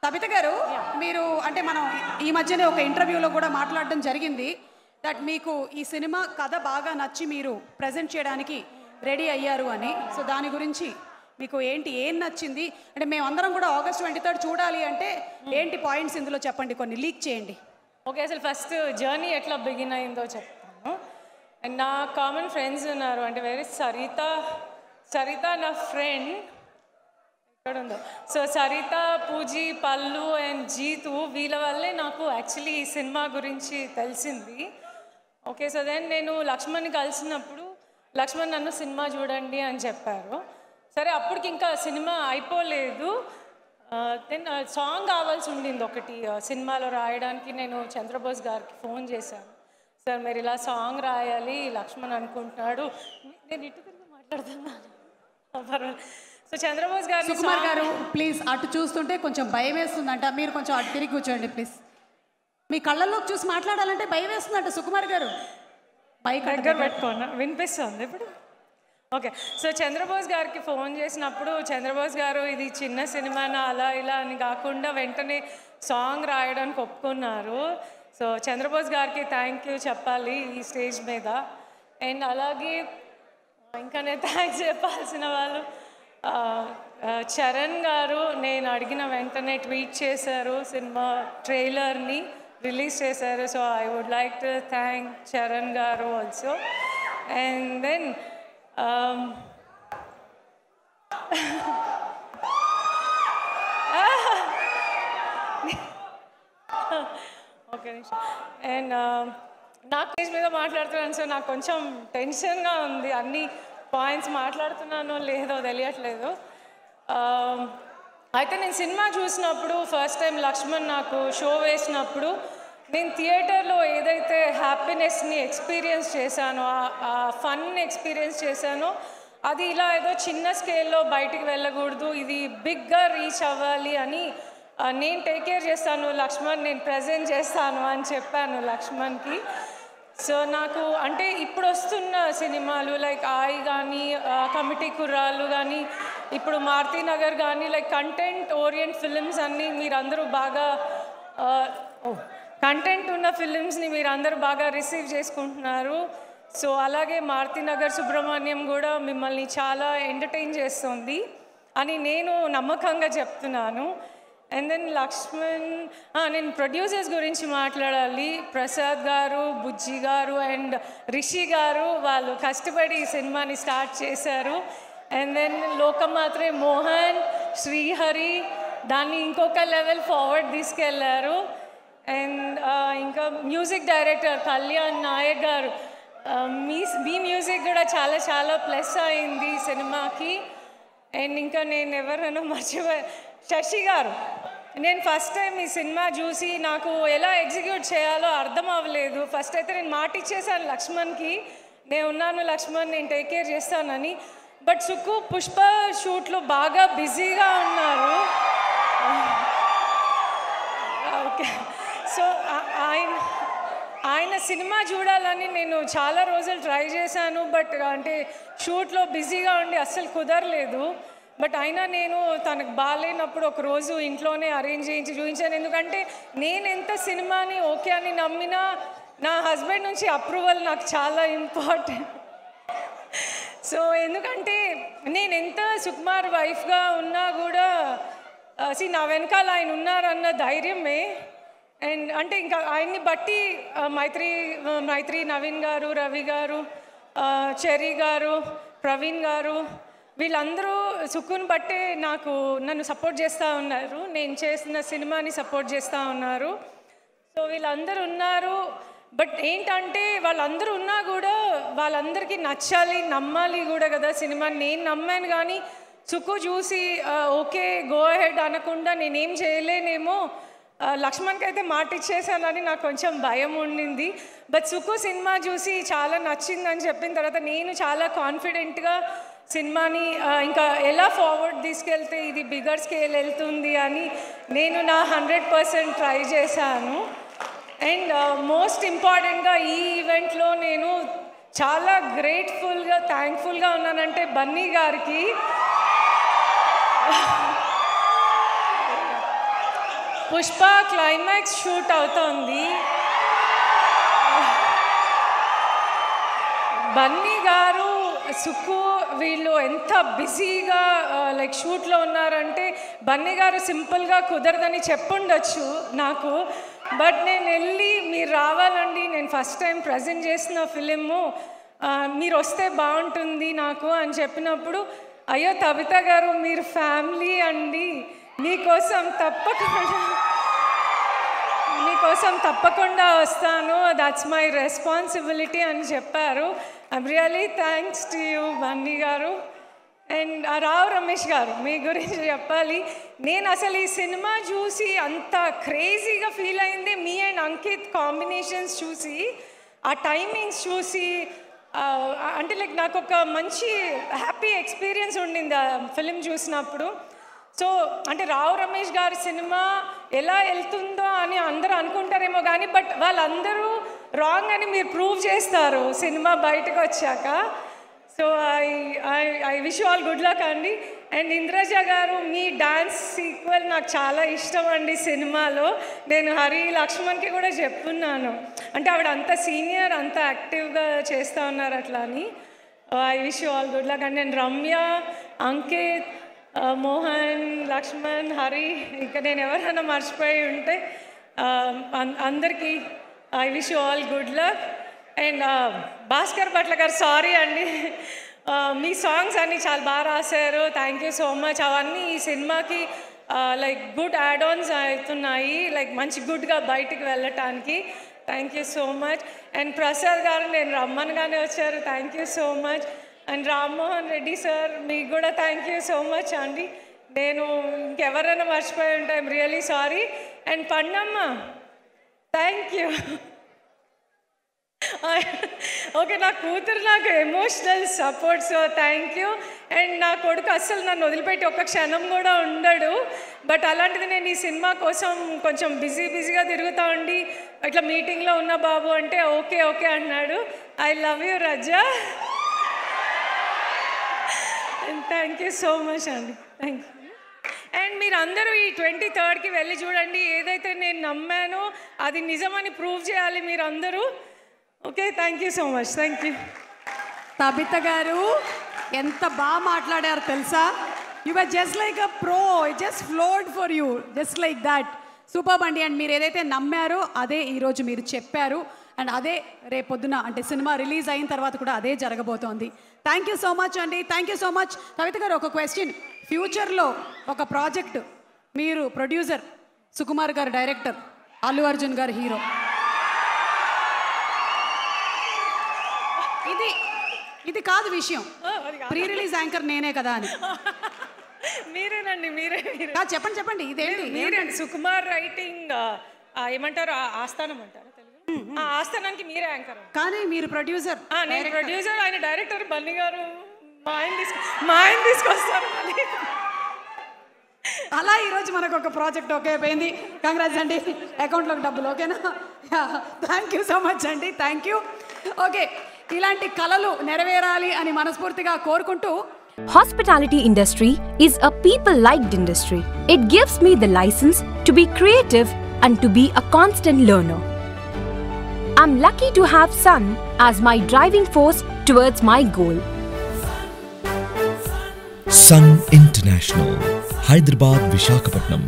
సబిత గారు, మీరు అంటే మనం ఈ మధ్యనే ఒక ఇంటర్వ్యూలో కూడా మాట్లాడడం జరిగింది దట్ మీకు ఈ సినిమా కథ బాగా నచ్చి మీరు ప్రజెంట్ చేయడానికి రెడీ అయ్యారు అని. సో దాని గురించి మీకు ఏం నచ్చింది అంటే మేమందరం కూడా August 23 చూడాలి అంటే ఏంటి పాయింట్స్ ఇందులో చెప్పండి, కొన్ని లీక్ చేయండి. ఓకే, అసలు ఫస్ట్ జర్నీ ఎట్లా బిగిన్ అయిందో చెప్తాను. అండ్ నా కామన్ ఫ్రెండ్స్ ఉన్నారు, అంటే వేరే సరిత నా ఫ్రెండ్ ఎక్కడ ఉందో. సో సరిత, పూజీ, పల్లు అండ్ జీతు వీళ్ళ వల్లే నాకు యాక్చువల్లీ ఈ సినిమా గురించి తెలిసింది. ఓకే, సో దెన్ నేను లక్ష్మణ్ని కలిసినప్పుడు లక్ష్మణ్ నన్ను సినిమా చూడండి అని చెప్పారు. సరే, అప్పటికి ఇంకా సినిమా అయిపోలేదు. దెన్ సాంగ్ కావాల్సి ఉండింది ఒకటి సినిమాలో రాయడానికి. నేను చంద్రబోస్ గారికి ఫోన్ చేశాను, సార్ మీరు ఇలా సాంగ్ రాయాలి లక్ష్మణ్ అనుకుంటున్నాడు. నేను ఇటు తిరిగి మాట్లాడుతున్నాను, పర్వాలేదు. సో చంద్రబోస్ గారు, సుకుమార్ గారు ప్లీజ్ అటు చూస్తుంటే కొంచెం భయం వేస్తుందంట, మీరు కొంచెం అటు తిరిగి కూర్చోండి ప్లీజ్. మీ కళ్ళల్లోకి చూసి మాట్లాడాలంటే భయం వేస్తుందంట సుకుమార్ గారు. బైక్ దగ్గర పెట్టుకోండి, వినిపిస్తుంది ఇప్పుడు. ఓకే, సో చంద్రబోస్ గారికి ఫోన్ చేసినప్పుడు చంద్రబోస్ గారు ఇది చిన్న సినిమానా అలా ఇలా అని కాకుండా వెంటనే సాంగ్ రాయడానికి ఒప్పుకున్నారు. సో చంద్రబోస్ గారికి థ్యాంక్ యూ చెప్పాలి ఈ స్టేజ్ మీద. అండ్ అలాగే ఇంకా నేను థ్యాంక్స్ చెప్పాల్సిన వాళ్ళు చరణ్ గారు. నేను అడిగిన వెంటనే ట్వీట్ చేశారు, సినిమా ట్రైలర్ని రిలీజ్ చేశారు. So I would like to thank Charan garu also. And then okay నిమిషం. అండ్ నాకు స్టేజ్ మీద మాట్లాడుతున్నాను, సో నాకు కొంచెం టెన్షన్గా ఉంది. అన్ని పాయింట్స్ మాట్లాడుతున్నానో లేదో తెలియట్లేదు. అయితే నేను సినిమా చూసినప్పుడు ఫస్ట్ టైం లక్ష్మణ్ నాకు షో వేసినప్పుడు నేను థియేటర్లో ఏదైతే హ్యాపీనెస్ని ఎక్స్పీరియన్స్ చేశానో, ఆ ఫన్ ఎక్స్పీరియన్స్ చేశానో, అది ఇలా ఏదో చిన్న స్కేల్లో బయటికి వెళ్ళకూడదు, ఇది బిగ్గా రీచ్ అవ్వాలి అని నేను టేక్ కేర్ చేస్తాను లక్ష్మణ్, నేను ప్రజెంట్ చేస్తాను అని చెప్పాను లక్ష్మణ్కి. సో నాకు అంటే ఇప్పుడు వస్తున్న సినిమాలు లైక్ ఆయి కానీ, కమిటీ కుర్రాళ్ళు కానీ, ఇప్పుడు మారుతినగర్ కానీ, లైక్ కంటెంట్ ఓరియంట్ ఫిలిమ్స్ అన్నీ మీరందరూ బాగా కంటెంట్ ఉన్న ఫిలిమ్స్ని మీరందరూ బాగా రిసీవ్ చేసుకుంటున్నారు. సో అలాగే మారుతినగర్ సుబ్రహ్మణ్యం కూడా మిమ్మల్ని చాలా ఎంటర్టైన్ చేస్తుంది అని నేను నమ్మకంగా చెప్తున్నాను. అండ్ దెన్ లక్ష్మణ్, నేను ప్రొడ్యూసర్స్ గురించి మాట్లాడాలి. ప్రసాద్ గారు, బుజ్జి గారు అండ్ రిషి గారు వాళ్ళు కష్టపడి ఈ సినిమాని స్టార్ట్ చేశారు. అండ్ దెన్ లోకమాత్రే మోహన్, శ్రీహరి దాన్ని ఇంకొక లెవెల్ ఫార్వర్డ్ తీసుకెళ్లారు. అండ్ ఇంకా మ్యూజిక్ డైరెక్టర్ కళ్యాణ్ నాయక్ గారు, మీ మ్యూజిక్ కూడా చాలా చాలా ప్లస్ అయింది సినిమాకి. అండ్ ఇంకా నేను ఎవరైనా మర్చిపోయా, శశి గారు. నేను ఫస్ట్ టైం ఈ సినిమా చూసి నాకు ఎలా ఎగ్జిక్యూట్ చేయాలో అర్థం అవ్వలేదు. ఫస్ట్ అయితే నేను మాట ఇచ్చేసాను లక్ష్మణ్కి, నేను ఉన్నాను లక్ష్మణ్, నేను టేక్ కేర్ చేస్తానని. బట్ సుక్కు పుష్ప షూట్లో బాగా బిజీగా ఉన్నారు. ఓకే, సో ఆయన సినిమా చూడాలని నేను చాలా రోజులు ట్రై చేశాను. బట్ అంటే షూట్లో బిజీగా ఉండి అస్సలు కుదరలేదు. బట్ అయినా నేను తనకు బాగాలేనప్పుడు ఒక రోజు ఇంట్లోనే అరేంజ్ చేయించి చూపించాను. ఎందుకంటే నేను ఎంత సినిమాని ఓకే అని నమ్మినా నా హస్బెండ్ నుంచి అప్రూవల్ నాకు చాలా ఇంపార్టెంట్. సో ఎందుకంటే నేను ఎంత సుకుమార్ వైఫ్గా ఉన్నా కూడా నా వెనకాల ఆయన ఉన్నారన్న ధైర్యమే. అండ్ అంటే ఇంకా ఆయన్ని బట్టి మైత్రి నవీన్ గారు, రవి గారు, చెర్రీ గారు, ప్రవీణ్ గారు వీళ్ళందరూ సుక్కుని బట్టే నన్ను సపోర్ట్ చేస్తూ ఉన్నారు, నేను చేసిన సినిమాని సపోర్ట్ చేస్తూ ఉన్నారు. సో వీళ్ళందరూ ఉన్నారు. బట్ ఏంటంటే వాళ్ళందరూ ఉన్నా కూడా వాళ్ళందరికీ నచ్చాలి, నమ్మాలి కూడా కదా సినిమాని. నేను నమ్మాను కానీ సుక్కు చూసి ఓకే గో అహెడ్ అనకుండా నేనేం చేయలేనేమో. లక్ష్మణ్కి అయితే మాట ఇచ్చేసానని నాకు కొంచెం భయం ఉండింది. బట్ సుక్కు సినిమా చూసి చాలా నచ్చిందని చెప్పిన తర్వాత నేను చాలా కాన్ఫిడెంట్గా సినిమాని ఇంకా ఎలా ఫార్వర్డ్ తీసుకెళ్తే ఇది బిగ్గర్ స్కేల్ వెళ్తుంది అని నేను నా 100% ట్రై చేశాను. అండ్ మోస్ట్ ఇంపార్టెంట్గా ఈ ఈవెంట్లో నేను చాలా గ్రేట్ఫుల్గా థ్యాంక్ఫుల్గా ఉన్నానంటే బన్నీ గారికి. పుష్ప క్లైమాక్స్ షూట్ అవుతోంది. బన్నీ గారు, సుక్కు వీళ్ళు ఎంత బిజీగా లైక్ షూట్లో ఉన్నారంటే బన్నీ గారు సింపుల్గా కుదరదని చెప్పుండొచ్చు నాకు. బట్ నేను వెళ్ళి మీరు రావాలండి, నేను ఫస్ట్ టైం ప్రజెంట్ చేసిన ఫిలిము, మీరు వస్తే బాగుంటుంది నాకు అని చెప్పినప్పుడు, అయ్యో తబిత గారు మీరు ఫ్యామిలీ అండి, మీకోసం తప్పకుండా వస్తాను, దట్స్ మై రెస్పాన్సిబిలిటీ అని చెప్పారు. I'm really thanks to you Bunny గారు. అండ్ రావు రమేష్ గారు, మీ గురించి చెప్పాలి. నేను అసలు ఈ సినిమా చూసి అంత క్రేజీగా ఫీల్ అయింది మీ అండ్ అంకిత్ కాంబినేషన్స్ చూసి, ఆ టైమింగ్స్ చూసి, అంటే లైక్ నాకు ఒక మంచి హ్యాపీ ఎక్స్పీరియన్స్ ఉండింది ఆ ఫిలిం చూసినప్పుడు. సో అంటే రావు రమేష్ గారి సినిమా ఎలా వెళ్తుందో అని అందరూ అనుకుంటారేమో కానీ, బట్ వాళ్ళందరూ రాంగ్ అని మీరు ప్రూవ్ చేస్తారు సినిమా బయటకు వచ్చాక. So I wish you all good luck అండి. అండ్ ఇంద్రజ గారు, మీ డాన్స్ సీక్వెల్ నాకు చాలా ఇష్టం అండి సినిమాలో. నేను హరి లక్ష్మణ్కి కూడా చెప్పున్నాను, అంటే ఆవిడ అంత సీనియర్, అంత యాక్టివ్గా చేస్తూ ఉన్నారు అట్లా అని. I wish you all good luck అండి. నేను రమ్య, అంకిత్, మోహన్, లక్ష్మణ్, హరి, ఇంకా నేను ఎవరైనా మర్చిపోయి ఉంటే అందరికీ I wish you all good luck. And Bhaskar Bhatla గారు, సారీ అండి, మీ సాంగ్స్ అన్నీ చాలా బాగా రాశారు, థ్యాంక్ యూ సో మచ్. అవన్నీ ఈ సినిమాకి లైక్ గుడ్ యాడ్ ఆన్స్ అవుతున్నాయి, లైక్ మంచి గుడ్గా బయటికి వెళ్ళటానికి. Thank you so much. And Prasad గారు నేను రమ్మన్గానే వచ్చారు, thank you so much. And Rammohan Reddy sir, మీకు కూడా థ్యాంక్ యూ సో మచ్ అండి. నేను ఇంకెవరైనా మర్చిపోయి ఉంటే I'm really sorry. And Pannamma, thank you. Okay, నా కూతురు నాకు emotional support, so thank you. And నా కొడుకు అస్సలు నన్ను వదిలిపెట్టి ఒక్క క్షణం కూడా ఉండడు. బట్ అలాంటిది నేను ఈ సినిమా కోసం కొంచెం బిజీగా తిరుగుతూ ఉండి ఇట్లా మీటింగ్లో ఉన్న బాబు అంటే ఓకే ఓకే అన్నాడు. I love you Raja. And thank you so much అండి, థ్యాంక్ యూ. అండ్ మీరు అందరూ ఈ 23rd వెళ్ళి చూడండి. ఏదైతే నేను నమ్మానో అది నిజమని ప్రూవ్ చేయాలి మీరు అందరూ. Okay, thank you so much, thank you. Tabitha garu ఎంత బాగా మాట్లాడారు తెలుసా? You are just like a pro, it just flowed for you, just like that. Super అండి. అండ్ మీరు ఏదైతే నమ్మారో అదే ఈరోజు మీరు చెప్పారు, అండ్ అదే రేపొద్దున అంటే సినిమా రిలీజ్ అయిన తర్వాత కూడా అదే జరగబోతోంది. థ్యాంక్ యూ సో మచ్ అండి, థ్యాంక్ యూ సో మచ్. కవిత గారు, ఒక క్వశ్చన్. ఫ్యూచర్లో ఒక ప్రాజెక్ట్, మీరు ప్రొడ్యూసర్, సుకుమార్ గారు డైరెక్టర్, అల్లు అర్జున్ గారు హీరో, ఇది కాదు విషయం, ప్రీ రిలీజ్ యాంకర్ నేనే కదా అని. మీరేనండి, మీరే చెప్పండి చెప్పండి, ఇదేంటి? మీరేంటి సుకుమార్ రైటింగ్ ఏమంటారు, ఆస్థానం అంటారు తెలుగు, ఆస్థానానికి మీరే యాంకర్. కానీ మీరు ప్రొడ్యూసర్, నేను ప్రొడ్యూసర్, ఆయన డైరెక్టర్. బన్నీ గారు మా ఆయన తీసుకొస్తారు. అలా ఈరోజు మనకు ఒక ప్రాజెక్ట్ ఓకే అయిపోయింది. కంగ్రాట్స్ అండి, అకౌంట్లోకి డబ్బులు ఓకేనా? థ్యాంక్ యూ సో మచ్ అండి, థ్యాంక్ యూ. ఓకే, ఇలాంటి కళలు నెరవేరాలి అని మనస్ఫూర్తిగా కోరుకుంటూ. Hospitality industry is a people-liked industry. It gives me the license to be creative and to be a constant learner. I'm lucky to have Sun as my driving force towards my goal. Sun International, Hyderabad, Visakhapatnam.